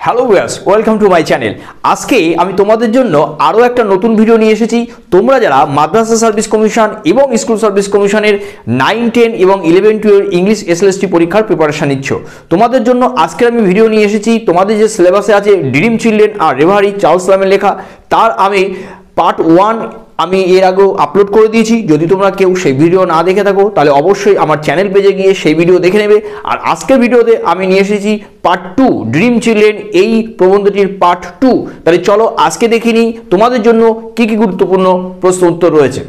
Hello viewers, welcome to my channel. আজকে আমি তোমাদের জন্য আরও একটা নতুন ভিডিও নিয়ে এসেছি। তোমরা যারা মাদ্রাসা সার্ভিস কমিশন এবং স্কুল সার্ভিস কমিশনের 9, 10 এবং 11, 12 ইংলিশ SLST পরীক্ষার প্রিপারেশন নিচ্ছ, তোমাদের জন্য আজকে আমি ভিডিও নিয়ে এসেছি। তোমাদের যে সিলেবাসে আছে ড্রিম চিলড্রেন আর রেভারি চার্লস ল্যামের লেখা, তার আমি পার্ট 1 আমি এর আগেও আপলোড করে দিয়েছি। যদি তোমরা কেউ সেই ভিডিও না দেখে থাকো তাহলে অবশ্যই আমার চ্যানেল পেজে গিয়ে সেই ভিডিও দেখে নেবে। আর আজকের ভিডিওতে আমি নিয়ে এসেছি পার্ট 2 ড্রিম চিলড্রেন, এই প্রবন্ধটির পার্ট 2। তাহলে চলো আজকে দেখে নিই তোমাদের জন্য কি কি গুরুত্বপূর্ণ প্রশ্ন উত্তর রয়েছে।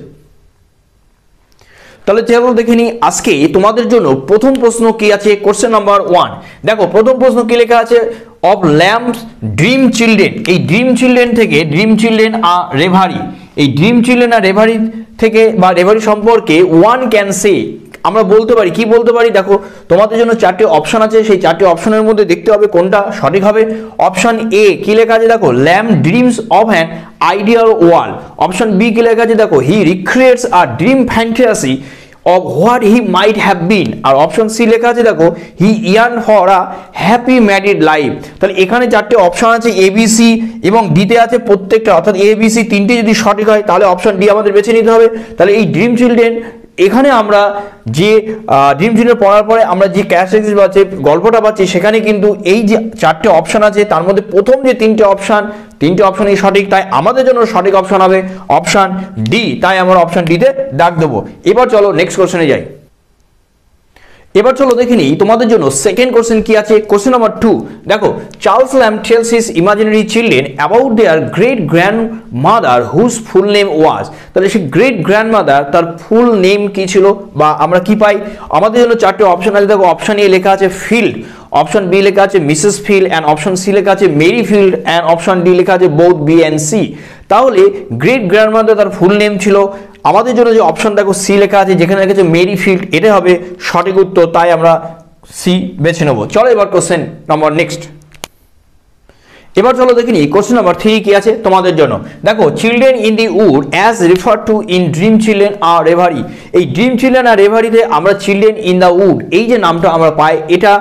তাহলে চলো দেখে নিই আজকে তোমাদের জন্য প্রথম প্রশ্ন কি আছে। কোশ্চেন নাম্বার 1, দেখো প্রথম প্রশ্ন কি লেখা আছে, অফ ল্যাম্পস ড্রিম চিলড্রেন। এই ড্রিম চিলড্রেন থেকে ড্রিম চিলড্রেন আর রেভারি, এই ড্রিম চিলড্রেন আর রেভারি থেকে বা রেভারি সম্পর্কে ওয়ান ক্যান সে, আমরা বলতে পারি কি বলতে পারি। দেখো তোমাদের জন্য 4টে অপশন আছে, সেই 4টে অপশনের মধ্যে দেখতে হবে কোনটা সঠিক হবে। অপশন এ কি লেখা আছে, দেখো Lamb dreams of an ideal world. Option B কি লেখা আছে, দেখো he recreates a dream fantasy of what he might have been। আর অপশন সি লেখা আছে, দেখো he yearn for a happy married life. তাহলে এখানে 4টে অপশন আছে, ABC এবং ডিতে আছে প্রত্যেকটা, অর্থাৎ ABC 3টে যদি সঠিক হয় তাহলে অপশন ডি আমাদের বেছে নিতে হবে। তাহলে এই ড্রিম চিলড্রেন, এখানে আমরা যে ড্রিম চিলড্রেন পড়ার পরে আমরা যে ক্যারেক্টারিস্টিক্স বা যে গল্পটা পাচ্ছি, সেখানে কিন্তু এই যে 4টে অপশন আছে তার মধ্যে প্রথম যে 3টে অপশনই সঠিক। তাই আমাদের জন্য সঠিক অপশন হবে অপশন ডি। তাই আমরা অপশন ডিতে দাগ দেবো। এবার চলো নেক্সট কোশ্চেনে যাই। এবার চলো দেখে নিই তোমাদের জন্য সেকেন্ড কোশ্চেন কি আছে। কোশ্চেন নাম্বার 2, দেখো Charles Lamb tells his imaginary children about their great grandmother whose full name was. তাহলে সেই গ্রেট গ্র্যান্ডমাদার, তার ফুল নেম কি ছিল বা আমরা কি পাই। আমাদের জন্য 4টে অপশন আছে, দেখো অপশন এ লেখা আছে ফিল্ড, অপশন বি লেখা আছে Mrs Field, and option C লেখা আছে Mary Field, and option D লেখা আছে বোথ বি অ্যান্ড সি। তাহলে গ্রেট গ্র্যান্ডমাদার তার ফুল নেম ছিল, আমাদের জন্য যে অপশন দেখো সি লেখা আছে, যেখানে লেখা আছে মেরি ফিল্ড, এটা হবে সঠিক উত্তর। তাই আমরা সি বেছে নেব। চলো এবার কোশ্চেন নাম্বার নেক্সট। এবার চলো দেখিনি কোশ্চেন নাম্বার 3 কি আছে তোমাদের জন্য। দেখো children in the wood as refer to in dream children আর রেভারি। এই ড্রিম চিলড্রেন আর রেভারিতে আমরা চিলড্রেন ইন দ্য উড এই যে নামটা আমরা পাই, এটা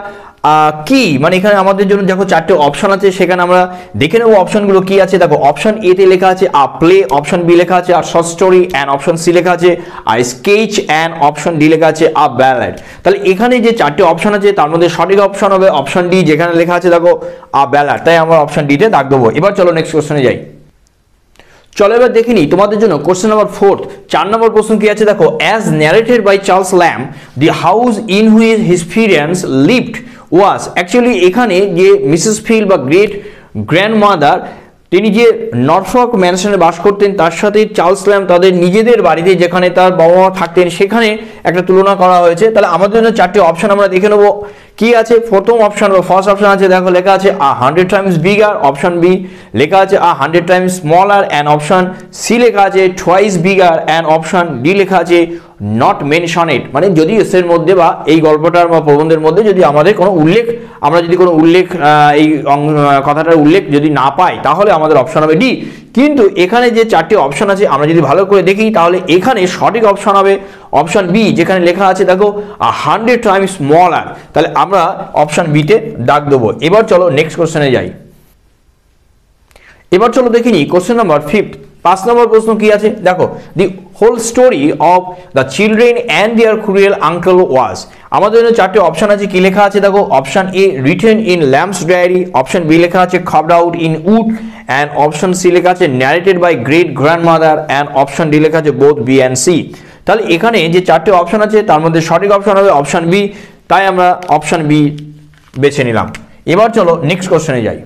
কি মানে এখানে আমাদের জন্য দেখো 4টে অপশন আছে, সেখানে আমরা দেখে নেবো অপশনগুলো কি আছে। দেখো অপশন এ তে লেখা আছে আ প্লে, অপশন বি লেখা আছে আর short story, and option C লেখা আছে a sketch, and option D লেখা আছে আ ব্যালাড। তাহলে এখানে যে 4টে অপশন আছে তার মধ্যে সঠিক অপশন হবে অপশন ডি, যেখানে লেখা আছে দেখো আ ব্যালাড। তাই আমরা অপশন ডিতে দাগ দেবো। এবার চলো নেক্সট কোশ্চেনে যাই। চলো এবার দেখে নিই তোমাদের জন্য কোশ্চেন নাম্বার 4, 4 নম্বর প্রশ্ন কি আছে। দেখো as narrated by Charles Lamb the house in which his parents lived was. Actually এখানে যে মিসেস ফিল্ড বা গ্রেট গ্র্যান্ডমাদার, তিনি যে নরফক ম্যানশনে বাস করতেন, তার সাথে চার্লস ল্যাম্প তাদের নিজেদের বাড়িতে যেখানে তার বাবা মা থাকতেন সেখানে একটা তুলনা করা হয়েছে। তাহলে আমাদের জন্য 4টে অপশন আমরা দেখে নেবো কি আছে। প্রথম অপশন বা ফার্স্ট অপশন আছে, দেখো লেখা আছে a 100 times bigger, option B লেখা আছে a 100 times smaller, and option C লেখা আছে twice bigger, and option D লেখা আছে নট মেনশনেড। মানে যদি এর মধ্যে বা এই গল্পটার বা প্রবন্ধের মধ্যে যদি আমাদের কোনো উল্লেখ, আমরা যদি কোনো উল্লেখ এই কথাটার উল্লেখ যদি না পাই তাহলে আমাদের অপশন হবে ডি। কিন্তু এখানে যে 4টে অপশন আছে আমরা যদি ভালো করে দেখি তাহলে এখানে সঠিক অপশন হবে অপশন বি, যেখানে লেখা আছে দেখো 100 টাইমস স্মলার। তাহলে আমরা অপশন বিতে দাগ দেবো। এবার চলো নেক্সট কোশ্চেনে যাই। এবার চলো দেখিনি কোশ্চেন নাম্বার 5, 5 নম্বর প্রশ্ন কি আছে। দেখো the whole story of the children and their cruel uncle was. আমাদের জন্য 4টে অপশন আছে, কি লেখা আছে দেখো option A written in Lamb's diary, option B লেখা আছে carved out in wood, and option C লেখা আছে narrated by great grandmother, and option D লেখা আছে বোথ বি অ্যান্ড সি। তাহলে এখানে যে 4টে অপশন আছে তার মধ্যে সঠিক অপশন হবে অপশন বি। তাই আমরা অপশন বি বেছে নিলাম। এবার চলো নেক্সট কোশ্চেনে যাই।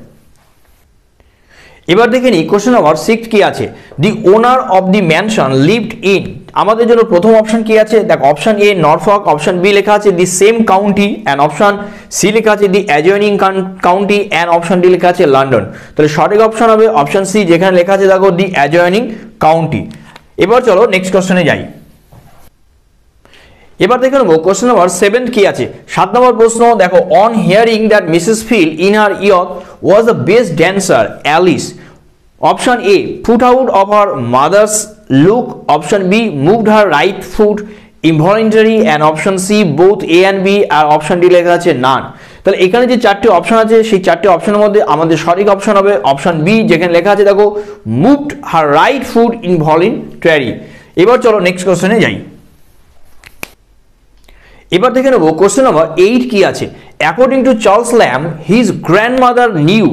এবার দেখে নিই কোশ্চেন নাম্বার 6 কি আছে। The owner of the mansion lived in. আমাদের জন্য প্রথম অপশন কি আছে, দেখ option A Norfolk, option B লেখা আছে the same county, and option C লেখা আছে the adjoining county, and option D লেখা আছে লন্ডন। তাহলে সঠিক অপশন হবে অপশন সি, যেখানে লেখা আছে দেখো দি অ্যাডজয়নিং কাউন্টি। এবার চলো নেক্সট কোশ্চেনে যাই। এবার দেখে নেবো কোশ্চেন নাম্বার 7 কি আছে। 7 নম্বর প্রশ্ন, দেখো on hearing that Mrs Field in her youth was the best dancer Alice. Option A put out of her mother's look, option B moved her right foot, involuntary and option C both A and B, আর option D লেখা আছে নান। তাহলে এখানে যে চারটি option আছে সেই চারটি অপশনের মধ্যে আমাদের সঠিক অপশন হবে অপশন বি, যেখানে লেখা আছে দেখো মুভড হার রাইট ফুট ইনভলিন্টারি। এবার চলো নেক্সট কোশ্চেনে যাই। এবার দেখে নেবো কোশ্চেন নাম্বার 8 কি আছে। According to Charles lamb his grandmother new,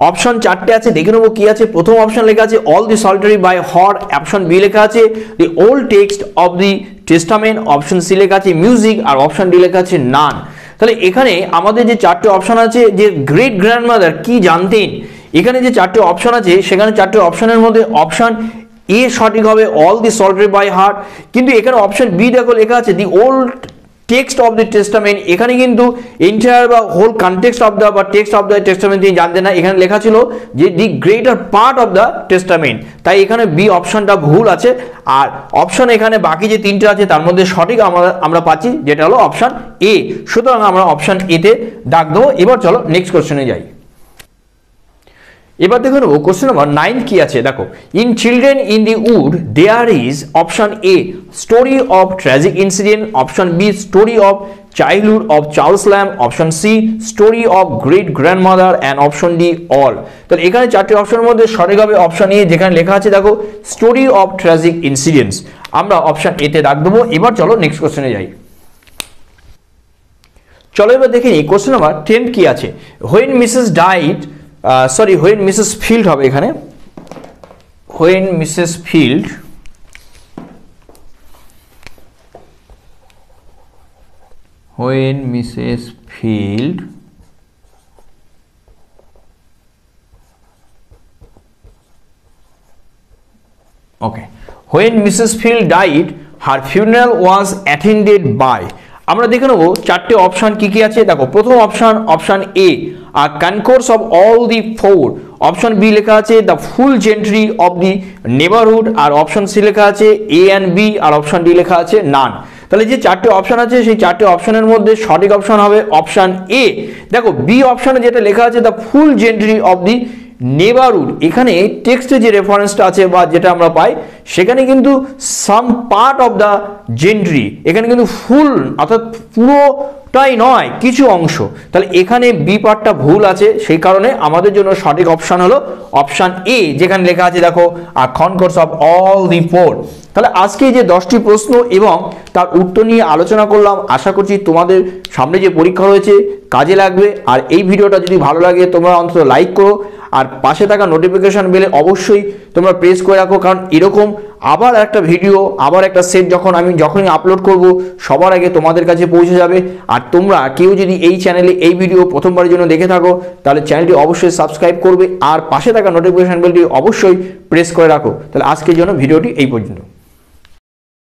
option চারটে আছে, দেখে নেবো কি আছে। প্রথম অপশন লেখা আছে all the solitary by her, option B লেখা আছে the old text of the testament, option C লেখা আছে মিউজিক, আর অপশন ডি লেখা আছে নান। তাহলে এখানে আমাদের যে চারটে অপশন আছে যে গ্রেট গ্র্যান্ডমাদার কি জানতেন, এখানে যে চারটে অপশন আছে সেখানে চারটে অপশনের মধ্যে অপশন এ সঠিক হবে all the solitary by heart, কিন্তু এখানে অপশন বি দেখো লেখা আছে the old text of the testament, এখানে কিন্তু এন্টায়ার বা হোল কনটেক্সট অফ দ্য বা টেক্সট অফ দ্য টেস্টামেন্ট তিনি জানতেন না, এখানে লেখা ছিল যে the greater part of the testament, তাই এখানে বি অপশনটা ভুল আছে। আর অপশন এখানে বাকি যে তিনটে আছে তার মধ্যে সঠিক আমরা পাচ্ছি যেটা হলো অপশন এ, সুতরাং আমরা অপশন এতে দাগ দেবো। এবার চলো নেক্সট কোশ্চেনে যাই। এবার দেখে নেবো কোশ্চেন নাম্বার 9 কি আছে। দেখো in children in the wood there is option A story of tragic incident, option B story of childhood of Charles Lamb, option C story of great grandmother, and option D all. তাহলে এখানে চারটি অপশনের মধ্যে সঠিক হবে option A, যেখানে লেখা আছে দেখো স্টোরি অফ ট্র্যাজিক ইনসিডেন্টস, আমরা অপশন এতে দাগ দেবো। এবার চলো নেক্সট কোশ্চেনে যাই। চলো এবার দেখে নিই কোশ্চেন নাম্বার 10 কি আছে। When Mrs died, when Mrs Field হবে এখানে, when Mrs Field okay, when Mrs Field died her funeral was attended by, আমরা দেখে নেবো চারটে অপশন কি কি আছে। দেখো প্রথম অপশন অপশন এ আর concourse of all the four, option B লেখা আছে the full gentry of the neighbourhood, আর অপশন সি লেখা আছে এ অ্যান্ড বি, আর অপশন ডি লেখা আছে নান। তাহলে যে চারটে অপশন আছে সেই চারটে অপশনের মধ্যে সঠিক অপশন হবে অপশন এ। দেখো বি অপশনে যেটা লেখা আছে the full gentry of the neighbourhood, এখানে টেক্সটে যে রেফারেন্সটা আছে বা যেটা আমরা পাই সেখানে কিন্তু সাম পার্ট অফ দ্য জেন্ট্রি, এখানে কিন্তু ফুল অর্থাৎ পুরোটাই নয় কিছু অংশ, তাহলে এখানে বি পার্টটা ভুল আছে, সেই কারণে আমাদের জন্য সঠিক অপশন হলো অপশন এ, যেখানে লেখা আছে দেখো a concourse of all the four. তাহলে আজকে যে 10টি প্রশ্ন এবং তার উত্তর নিয়ে আলোচনা করলাম, আশা করছি তোমাদের সামনে যে পরীক্ষা রয়েছে কাজে লাগবে। আর এই ভিডিওটা যদি ভালো লাগে তোমরা অন্তত লাইক করো, আর পাশে থাকা নোটিফিকেশন বেলে অবশ্যই তোমরা প্রেস করে রাখো, কারণ এরকম আবার একটা ভিডিও আবার একটা সেট যখনই আপলোড করব সবার আগে তোমাদের কাছে পৌঁছে যাবে। আর তোমরা কেউ যদি এই চ্যানেলে এই ভিডিও প্রথমবারের জন্য দেখে থাকো তাহলে চ্যানেলটি অবশ্যই সাবস্ক্রাইব করবে, আর পাশে থাকা নোটিফিকেশন বেলটি অবশ্যই প্রেস করে রাখো। তাহলে আজকের জন্য ভিডিওটি এই পর্যন্ত।